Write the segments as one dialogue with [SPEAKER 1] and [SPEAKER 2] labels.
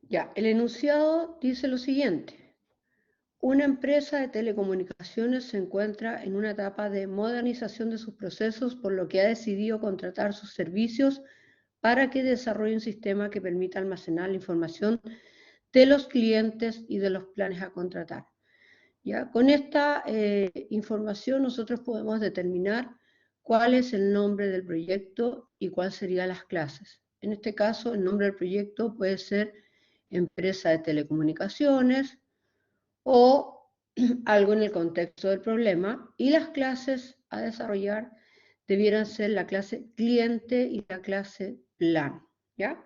[SPEAKER 1] Ya, el enunciado dice lo siguiente. Una empresa de telecomunicaciones se encuentra en una etapa de modernización de sus procesos, por lo que ha decidido contratar sus servicios para que desarrolle un sistema que permita almacenar la información de los clientes y de los planes a contratar. ¿Ya? Con esta información nosotros podemos determinar cuál es el nombre del proyecto y cuáles serían las clases. En este caso, el nombre del proyecto puede ser empresa de telecomunicaciones o algo en el contexto del problema, y las clases a desarrollar debieran ser la clase cliente y la clase plan. ¿Ya?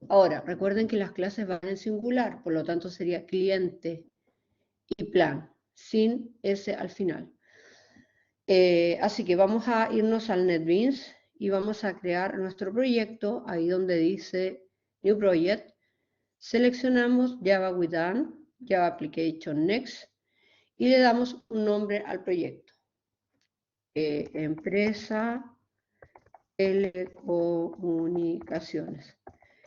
[SPEAKER 1] Ahora, recuerden que las clases van en singular, por lo tanto sería cliente y plan, sin S al final. Así que vamos a irnos al NetBeans y vamos a crear nuestro proyecto, ahí donde dice New Project. Seleccionamos Java with Done, Java Application Next, y le damos un nombre al proyecto. Empresa Telecomunicaciones.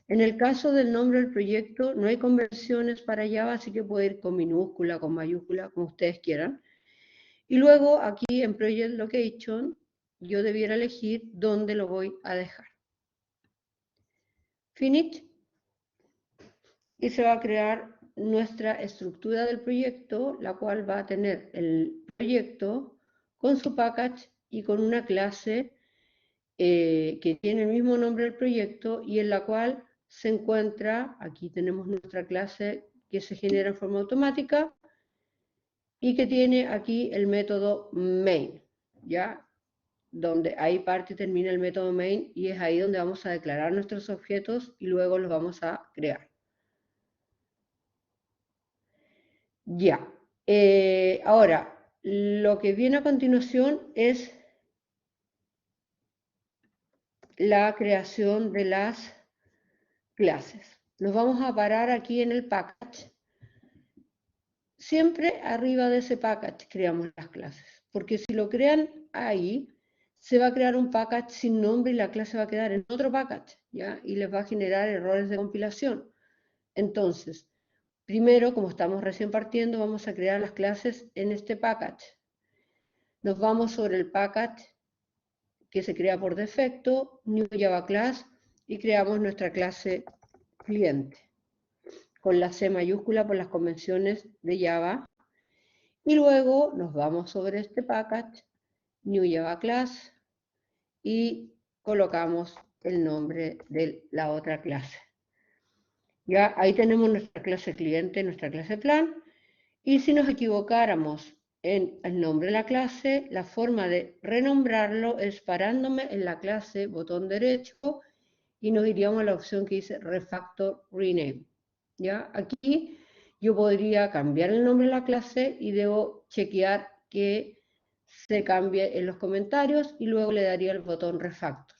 [SPEAKER 1] En el caso del nombre del proyecto no hay conversiones para Java, así que puede ir con minúscula, con mayúscula, como ustedes quieran. Y luego aquí en Project Location yo debiera elegir dónde lo voy a dejar. Finish. Y se va a crear nuestra estructura del proyecto, la cual va a tener el proyecto con su package y con una clase que tiene el mismo nombre del proyecto y en la cual se encuentra, aquí tenemos nuestra clase que se genera en forma automática y que tiene aquí el método main, ¿ya? Donde ahí parte y termina el método main y es ahí donde vamos a declarar nuestros objetos y luego los vamos a crear. Ya. Ahora, lo que viene a continuación es la creación de las clases. Nos vamos a parar aquí en el package. Siempre arriba de ese package creamos las clases, porque si lo crean ahí, se va a crear un package sin nombre y la clase va a quedar en otro package, ¿ya? Y les va a generar errores de compilación. Entonces, primero, como estamos recién partiendo, vamos a crear las clases en este package. Nos vamos sobre el package que se crea por defecto, New Java Class, y creamos nuestra clase cliente, con la C mayúscula por las convenciones de Java. Y luego nos vamos sobre este package, New Java Class, y colocamos el nombre de la otra clase. Ya ahí tenemos nuestra clase cliente, nuestra clase plan, y si nos equivocáramos en el nombre de la clase, la forma de renombrarlo es parándome en la clase, botón derecho, y nos iríamos a la opción que dice Refactor Rename. ¿Ya? Aquí yo podría cambiar el nombre de la clase y debo chequear que se cambie en los comentarios y luego le daría el botón Refactor.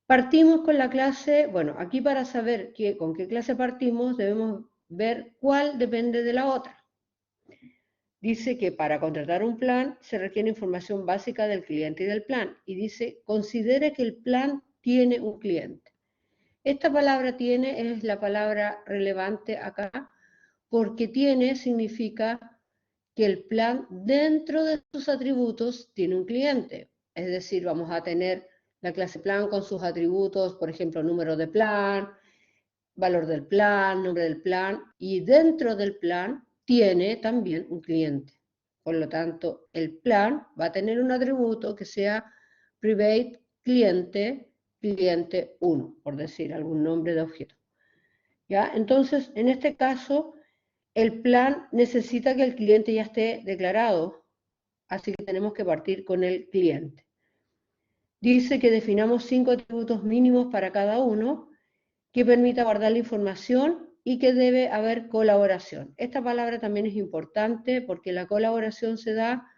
[SPEAKER 1] Partimos con la clase, bueno, aquí para saber con qué clase partimos debemos ver cuál depende de la otra. Dice que para contratar un plan se requiere información básica del cliente y del plan. Y dice, considere que el plan tiene un cliente. Esta palabra tiene es la palabra relevante acá, porque tiene significa que el plan dentro de sus atributos tiene un cliente. Es decir, vamos a tener la clase plan con sus atributos, por ejemplo, número de plan, valor del plan, nombre del plan, y dentro del plan tiene también un cliente. Por lo tanto, el plan va a tener un atributo que sea private cliente, cliente 1, por decir algún nombre de objeto. ¿Ya? Entonces, en este caso, el plan necesita que el cliente ya esté declarado, así que tenemos que partir con el cliente. Dice que definamos 5 atributos mínimos para cada uno, que permita guardar la información y que debe haber colaboración. Esta palabra también es importante porque la colaboración se da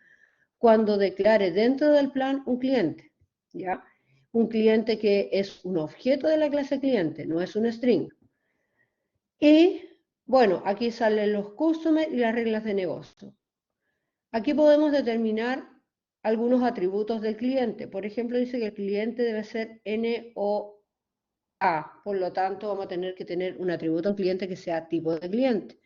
[SPEAKER 1] cuando declare dentro del plan un cliente, ¿ya? Un cliente que es un objeto de la clase cliente, no es un string. Y, bueno, aquí salen los customers y las reglas de negocio. Aquí podemos determinar algunos atributos del cliente. Por ejemplo, dice que el cliente debe ser NO A. Por lo tanto, vamos a tener que tener un atributo en cliente que sea tipo de cliente.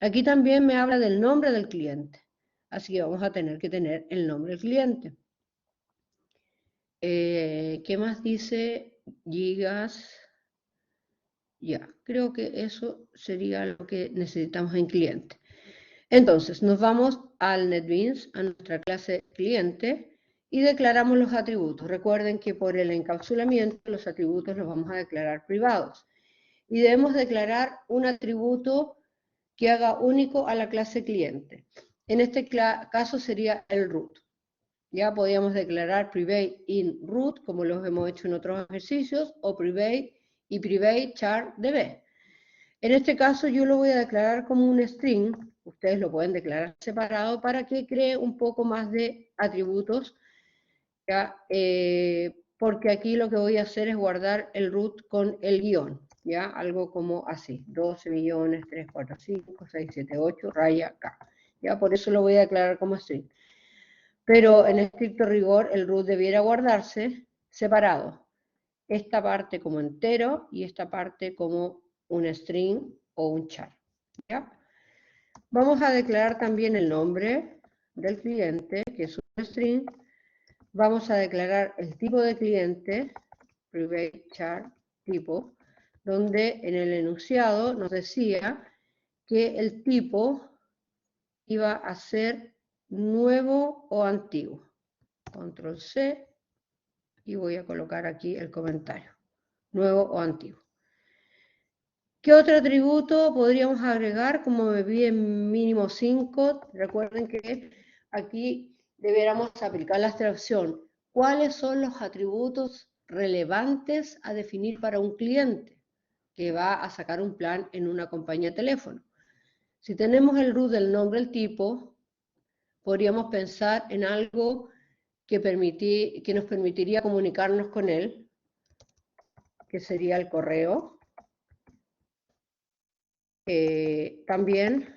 [SPEAKER 1] Aquí también me habla del nombre del cliente. Así que vamos a tener que tener el nombre del cliente. ¿Qué más dice? Gigas. Ya, creo que eso sería lo que necesitamos en cliente. Entonces, nos vamos al NetBeans, a nuestra clase cliente, y declaramos los atributos. Recuerden que por el encapsulamiento los atributos los vamos a declarar privados. Y debemos declarar un atributo que haga único a la clase cliente. En este caso sería el root. Ya podríamos declarar private in root, como lo hemos hecho en otros ejercicios, o private y private char db. En este caso yo lo voy a declarar como un string, ustedes lo pueden declarar separado para que cree un poco más de atributos, ¿ya? Porque aquí lo que voy a hacer es guardar el root con el guión, ¿ya? Algo como así, 12.345.678 raya K, ¿ya? Por eso lo voy a declarar como string. Pero en estricto rigor el root debiera guardarse separado, esta parte como entero y esta parte como un string o un char, ¿ya? Vamos a declarar también el nombre del cliente, que es un string. Vamos a declarar el tipo de cliente, private char tipo, donde en el enunciado nos decía que el tipo iba a ser nuevo o antiguo. Control C y voy a colocar aquí el comentario, nuevo o antiguo. ¿Qué otro atributo podríamos agregar? Como me piden mínimo 5, recuerden que aquí deberíamos aplicar la abstracción. ¿Cuáles son los atributos relevantes a definir para un cliente que va a sacar un plan en una compañía de teléfono? Si tenemos el root del nombre del tipo, podríamos pensar en algo que nos permitiría comunicarnos con él, que sería el correo. También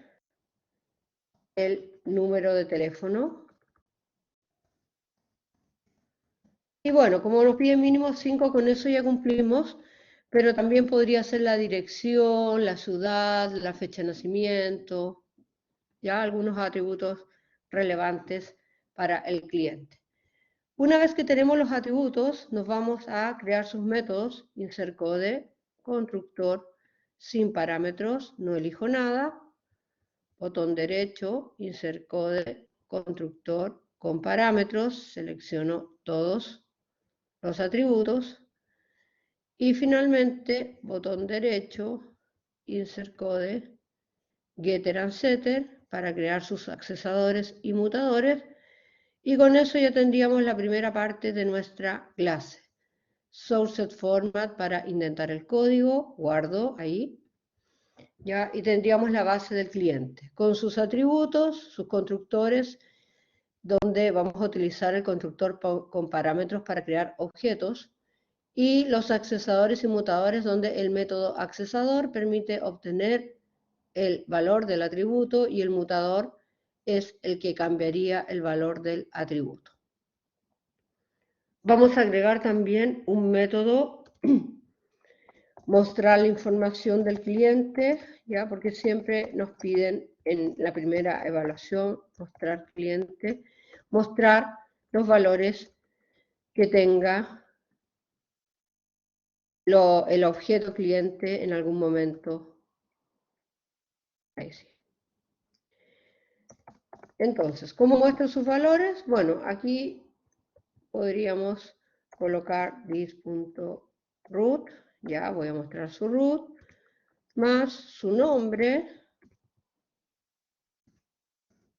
[SPEAKER 1] el número de teléfono. Y bueno, como nos piden mínimo 5, con eso ya cumplimos, pero también podría ser la dirección, la ciudad, la fecha de nacimiento, ya algunos atributos relevantes para el cliente. Una vez que tenemos los atributos, nos vamos a crear sus métodos, insert code, constructor, sin parámetros, no elijo nada, botón derecho, insert code, constructor, con parámetros, selecciono todos los atributos, y finalmente, botón derecho, insert code, getter and setter, para crear sus accesadores y mutadores, y con eso ya tendríamos la primera parte de nuestra clase. Sourced format para indentar el código, guardo ahí, ¿ya? Y tendríamos la base del cliente, con sus atributos, sus constructores, donde vamos a utilizar el constructor con parámetros para crear objetos, y los accesadores y mutadores, donde el método accesador permite obtener el valor del atributo y el mutador es el que cambiaría el valor del atributo. Vamos a agregar también un método, mostrar la información del cliente, ¿ya? Porque siempre nos piden en la primera evaluación, mostrar cliente, mostrar los valores que tenga el objeto cliente en algún momento. Ahí sí. Entonces, ¿cómo muestro sus valores? Bueno, aquí podríamos colocar this.root, ya voy a mostrar su root, más su nombre,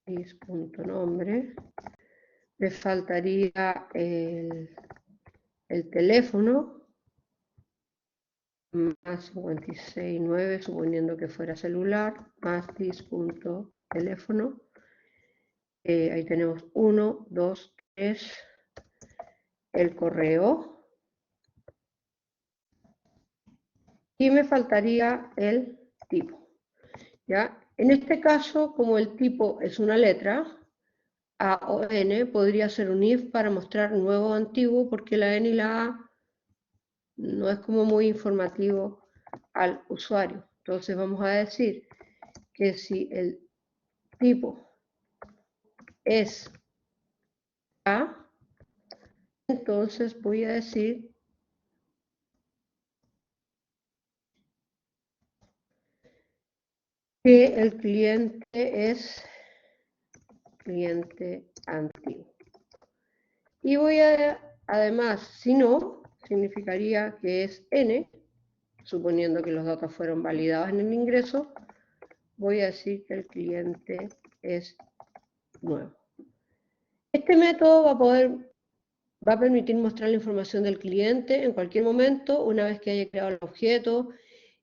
[SPEAKER 1] this.nombre, le faltaría el teléfono, más 56.9, suponiendo que fuera celular, más this.teléfono, ahí tenemos 1, 2, 3, el correo, y me faltaría el tipo, ¿ya? En este caso, como el tipo es una letra, A o N, podría ser un if para mostrar nuevo o antiguo, porque la N y la A no es como muy informativo al usuario. Entonces vamos a decir que si el tipo es A, entonces voy a decir que el cliente es cliente antiguo. Y voy a, además, si no, significaría que es N, suponiendo que los datos fueron validados en el ingreso, voy a decir que el cliente es nuevo. Este método va a permitir mostrar la información del cliente en cualquier momento, una vez que haya creado el objeto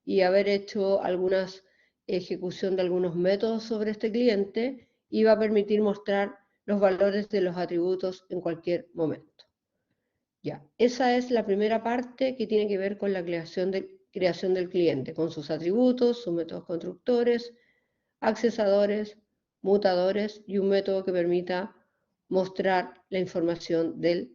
[SPEAKER 1] y haber hecho algunas ejecución de algunos métodos sobre este cliente, y va a permitir mostrar los valores de los atributos en cualquier momento. Ya, esa es la primera parte que tiene que ver con la creación del cliente, con sus atributos, sus métodos constructores, accesadores, mutadores y un método que permita mostrar la información del